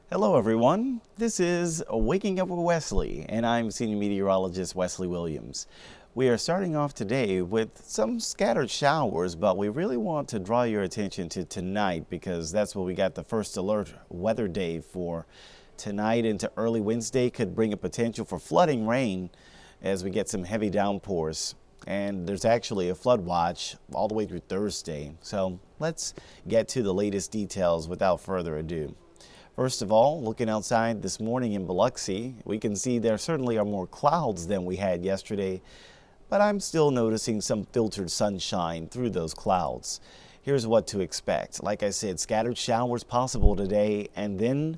Hello everyone, this is Waking Up with Wesley, and I'm Senior Meteorologist Wesley Williams. We are starting off today with some scattered showers, but we really want to draw your attention to tonight because that's what we got the first alert weather day for. Tonight into early Wednesday could bring a potential for flooding rain as we get some heavy downpours. And there's actually a flood watch all the way through Thursday. So let's get to the latest details without further ado. First of all, looking outside this morning in Biloxi, we can see there certainly are more clouds than we had yesterday, but I'm still noticing some filtered sunshine through those clouds. Here's what to expect. Like I said, scattered showers possible today, and then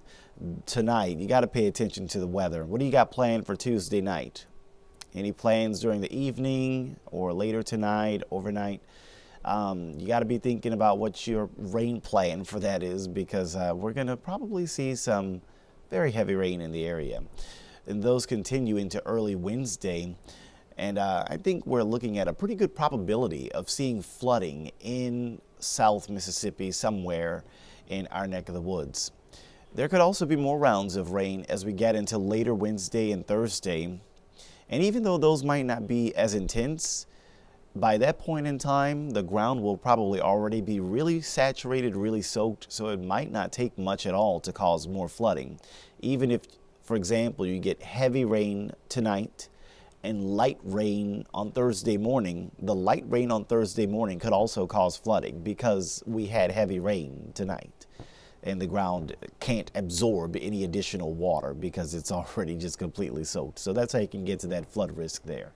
tonight, you got to pay attention to the weather. What do you got planned for Tuesday night? Any plans during the evening or later tonight, overnight? You got to be thinking about what your rain plan for that is because we're going to probably see some very heavy rain in the area. And those continue into early Wednesday. And I think we're looking at a pretty good probability of seeing flooding in South Mississippi somewhere in our neck of the woods. There could also be more rounds of rain as we get into later Wednesday and Thursday. And even though those might not be as intense, by that point in time, the ground will probably already be really saturated, really soaked, so it might not take much at all to cause more flooding. Even if, for example, you get heavy rain tonight and light rain on Thursday morning, the light rain on Thursday morning could also cause flooding because we had heavy rain tonight and the ground can't absorb any additional water because it's already just completely soaked. So that's how you can get to that flood risk there.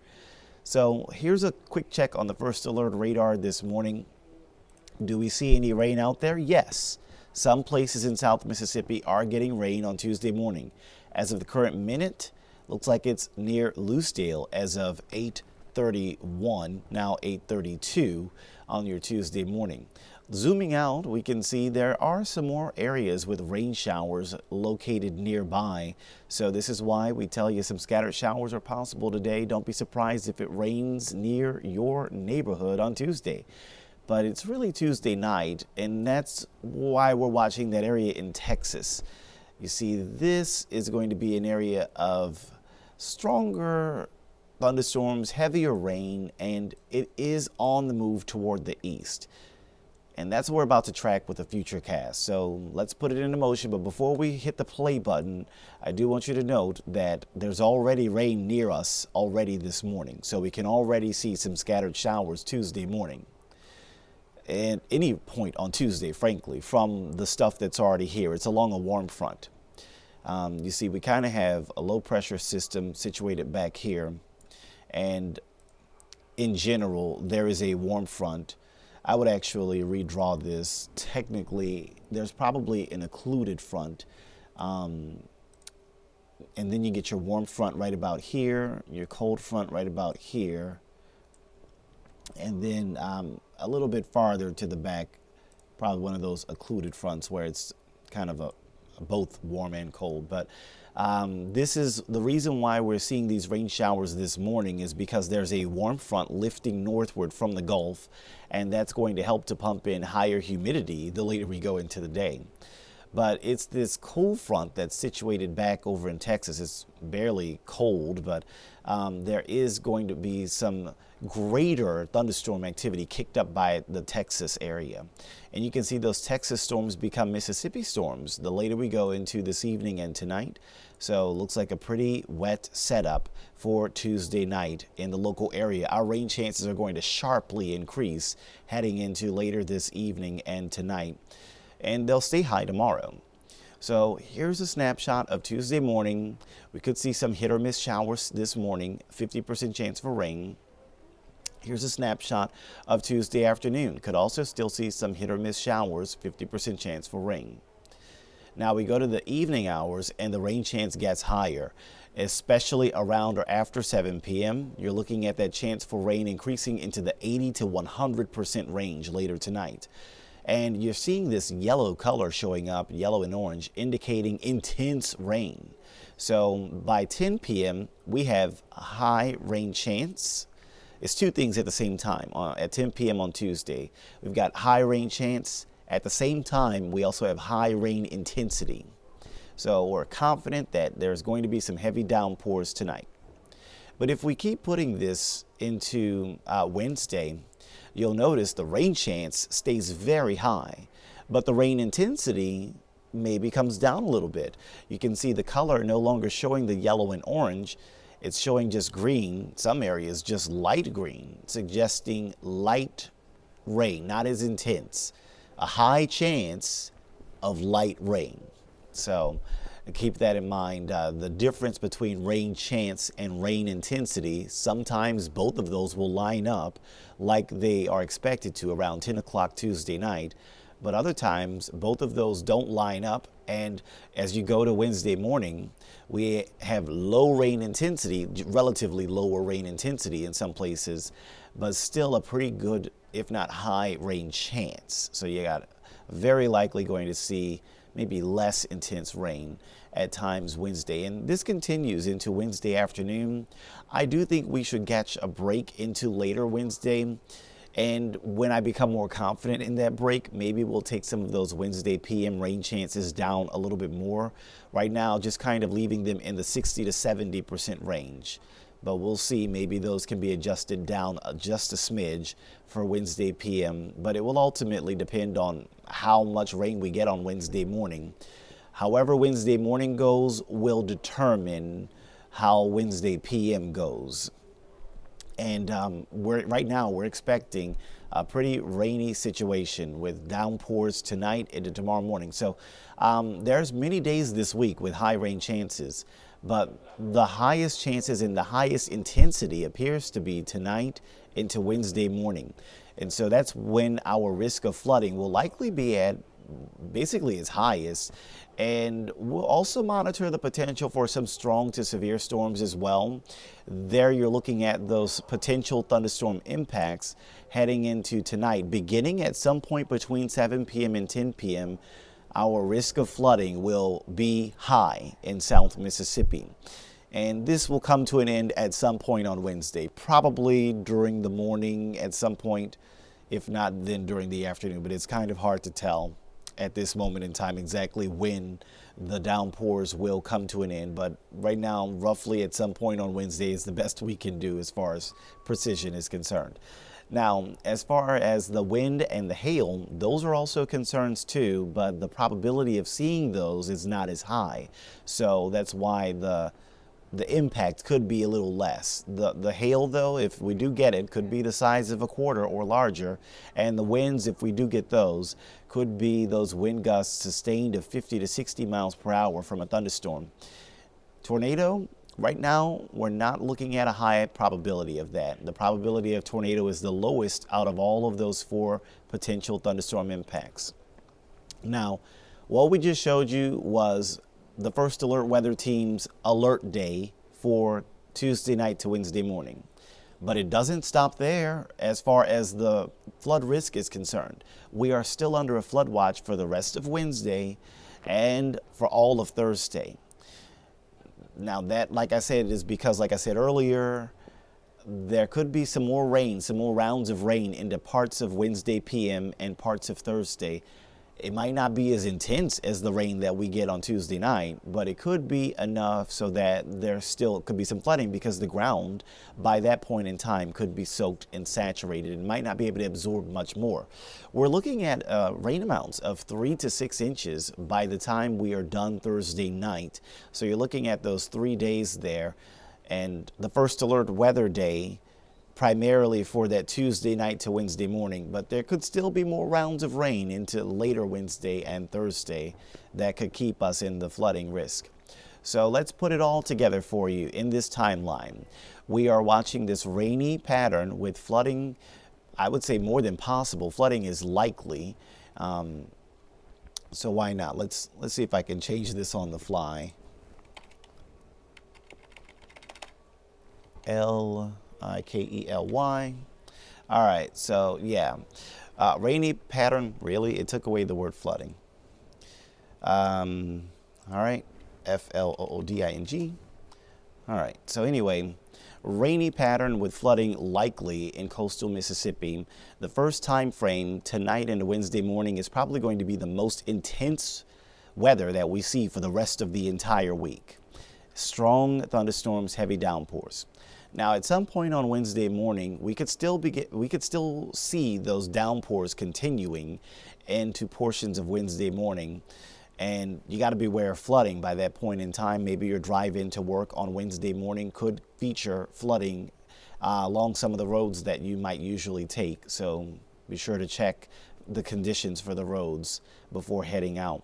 So here's a quick check on the first alert radar this morning. Do we see any rain out there? Yes. Some places in South Mississippi are getting rain on Tuesday morning. As of the current minute, looks like it's near Loosedale as of 8:31, now 8:32 on your Tuesday morning. Zooming out, we can see there are some more areas with rain showers located nearby. So this is why we tell you some scattered showers are possible today. Don't be surprised if it rains near your neighborhood on Tuesday. But it's really Tuesday night, and that's why we're watching that area in Texas. You see, this is going to be an area of stronger thunderstorms, heavier rain, and it is on the move toward the east. And that's what we're about to track with a future cast. So let's put it into motion. But before we hit the play button, I do want you to note that there's already rain near us already this morning. So we can already see some scattered showers Tuesday morning. At any point on Tuesday, frankly, from the stuff that's already here. It's along a warm front. You see, we kind of have a low pressure system situated back here. And in general, there is a warm front. I would actually redraw this. Technically, there's probably an occluded front. And then you get your warm front right about here, your cold front right about here. And then a little bit farther to the back, probably one of those occluded fronts where it's kind of both warm and cold. But this is the reason why we're seeing these rain showers this morning is because there's a warm front lifting northward from the Gulf, and that's going to help to pump in higher humidity the later we go into the day. But it's this cool front that's situated back over in Texas. It's barely cold, but there is going to be some greater thunderstorm activity kicked up by the Texas area. And you can see those Texas storms become Mississippi storms the later we go into this evening and tonight. So it looks like a pretty wet setup for Tuesday night in the local area. Our rain chances are going to sharply increase heading into later this evening and tonight. And they'll stay high tomorrow. So here's a snapshot of Tuesday morning. We could see some hit or miss showers this morning, 50% chance for rain. Here's a snapshot of Tuesday afternoon. Could also still see some hit or miss showers, 50% chance for rain. Now we go to the evening hours and the rain chance gets higher, especially around or after 7 p.m. You're looking at that chance for rain increasing into the 80 to 100% range later tonight. And you're seeing this yellow color showing up, yellow and orange, indicating intense rain. So by 10 p.m., we have a high rain chance. It's two things at the same time. At 10 p.m. on Tuesday, we've got high rain chance. At the same time, we also have high rain intensity. So we're confident that there's going to be some heavy downpours tonight. But if we keep putting this into Wednesday, you'll notice the rain chance stays very high, but the rain intensity maybe comes down a little bit. You can see the color no longer showing the yellow and orange. It's showing just green, some areas just light green, suggesting light rain, not as intense. A high chance of light rain. So keep that in mind. The difference between rain chance and rain intensity, sometimes both of those will line up like they are expected to around 10 o'clock Tuesday night. But other times, both of those don't line up. And as you go to Wednesday morning, we have low rain intensity, relatively lower rain intensity in some places, but still a pretty good, if not high, rain chance. So you got very likely going to see maybe less intense rain at times Wednesday. And this continues into Wednesday afternoon. I do think we should catch a break into later Wednesday. And when I become more confident in that break, maybe we'll take some of those Wednesday PM rain chances down a little bit more. Right now, just kind of leaving them in the 60 to 70% range. But we'll see, maybe those can be adjusted down just a smidge for Wednesday PM. But it will ultimately depend on how much rain we get on Wednesday morning. However Wednesday morning goes will determine how Wednesday PM goes. And right now we're expecting a pretty rainy situation with downpours tonight into tomorrow morning. So there's many days this week with high rain chances, but the highest chances and the highest intensity appears to be tonight into Wednesday morning. And so that's when our risk of flooding will likely be at basically its highest. And we'll also monitor the potential for some strong to severe storms as well. There you're looking at those potential thunderstorm impacts heading into tonight. Beginning at some point between 7 p.m. and 10 p.m., our risk of flooding will be high in South Mississippi. And this will come to an end at some point on Wednesday, probably during the morning at some point, if not then during the afternoon. But it's kind of hard to tell at this moment in time exactly when the downpours will come to an end. But right now, roughly at some point on Wednesday is the best we can do as far as precision is concerned. Now, as far as the wind and the hail, those are also concerns too, but the probability of seeing those is not as high. So that's why the impact could be a little less. The hail, though, if we do get it, could be the size of a quarter or larger. And the winds, if we do get those, could be those wind gusts sustained of 50 to 60 miles per hour from a thunderstorm. Tornado, right now, we're not looking at a high probability of that. The probability of tornado is the lowest out of all of those 4 potential thunderstorm impacts. Now, what we just showed you was the First Alert Weather Team's alert day for Tuesday night to Wednesday morning. But it doesn't stop there as far as the flood risk is concerned. We are still under a flood watch for the rest of Wednesday and for all of Thursday. Now that, like I said, is because, like I said earlier, there could be some more rain, some more rounds of rain into parts of Wednesday PM and parts of Thursday. It might not be as intense as the rain that we get on Tuesday night, but it could be enough so that there still could be some flooding because the ground by that point in time could be soaked and saturated and might not be able to absorb much more. We're looking at rain amounts of 3 to 6 inches by the time we are done Thursday night. So you're looking at those 3 days there, and the First Alert Weather Day primarily for that Tuesday night to Wednesday morning, but there could still be more rounds of rain into later Wednesday and Thursday that could keep us in the flooding risk. So let's put it all together for you in this timeline. We are watching this rainy pattern with flooding. I would say more than possible. Flooding is likely. So why not? Let's see if I can change this on the fly. Likely. All right, so yeah, rainy pattern, really, it took away the word flooding. All right, flooding. All right, so anyway, rainy pattern with flooding likely in coastal Mississippi. The first time frame tonight and Wednesday morning is probably going to be the most intense weather that we see for the rest of the entire week. Strong thunderstorms, heavy downpours. Now, at some point on Wednesday morning, we could still see those downpours continuing into portions of Wednesday morning. And you got to be aware of flooding by that point in time. Maybe your drive into work on Wednesday morning could feature flooding along some of the roads that you might usually take. So be sure to check the conditions for the roads before heading out.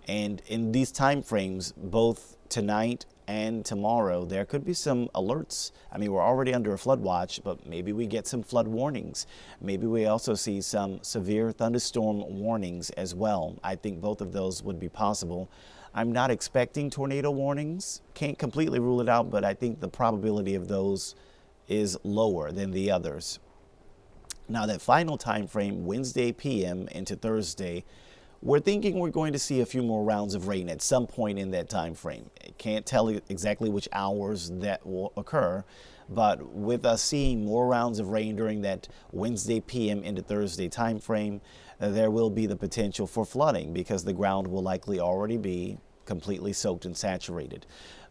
And in these time frames, both tonight and tomorrow, there could be some alerts. I mean, we're already under a flood watch, but maybe we get some flood warnings. Maybe we also see some severe thunderstorm warnings as well. I think both of those would be possible. I'm not expecting tornado warnings. Can't completely rule it out, but I think the probability of those is lower than the others. Now, that final time frame, Wednesday p.m. into Thursday, we're thinking we're going to see a few more rounds of rain at some point in that time frame. I can't tell you exactly which hours that will occur, but with us seeing more rounds of rain during that Wednesday p.m. into Thursday time frame, there will be the potential for flooding because the ground will likely already be completely soaked and saturated.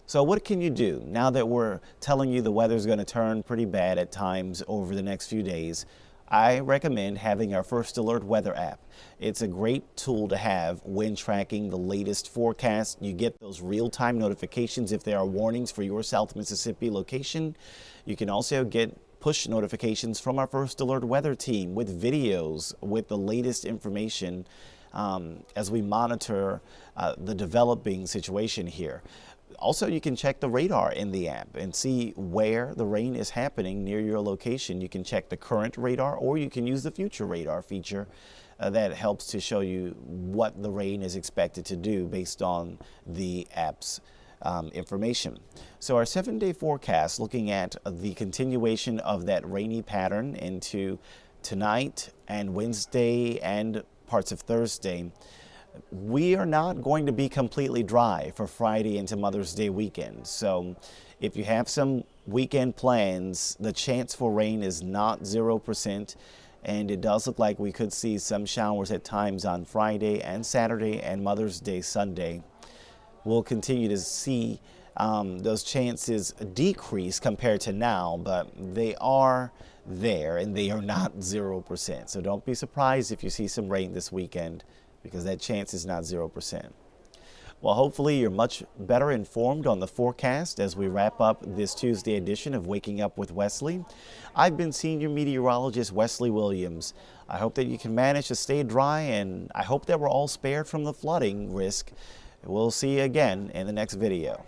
So what can you do now that we're telling you the weather's going to turn pretty bad at times over the next few days? I recommend having our First Alert weather app. It's a great tool to have when tracking the latest forecast. You get those real-time notifications if there are warnings for your South Mississippi location. You can also get push notifications from our First Alert weather team with videos with the latest information as we monitor the developing situation here. Also, you can check the radar in the app and see where the rain is happening near your location. You can check the current radar, or you can use the future radar feature that helps to show you what the rain is expected to do based on the app's information. So our 7-day forecast, looking at the continuation of that rainy pattern into tonight and Wednesday and parts of Thursday. We are not going to be completely dry for Friday into Mother's Day weekend. So if you have some weekend plans, the chance for rain is not 0%. And it does look like we could see some showers at times on Friday and Saturday and Mother's Day Sunday. We'll continue to see those chances decrease compared to now, but they are there and they are not 0%. So don't be surprised if you see some rain this weekend, because that chance is not 0%. Well, hopefully you're much better informed on the forecast as we wrap up this Tuesday edition of Waking Up with Wesley. I've been Senior Meteorologist Wesley Williams. I hope that you can manage to stay dry, and I hope that we're all spared from the flooding risk. We'll see you again in the next video.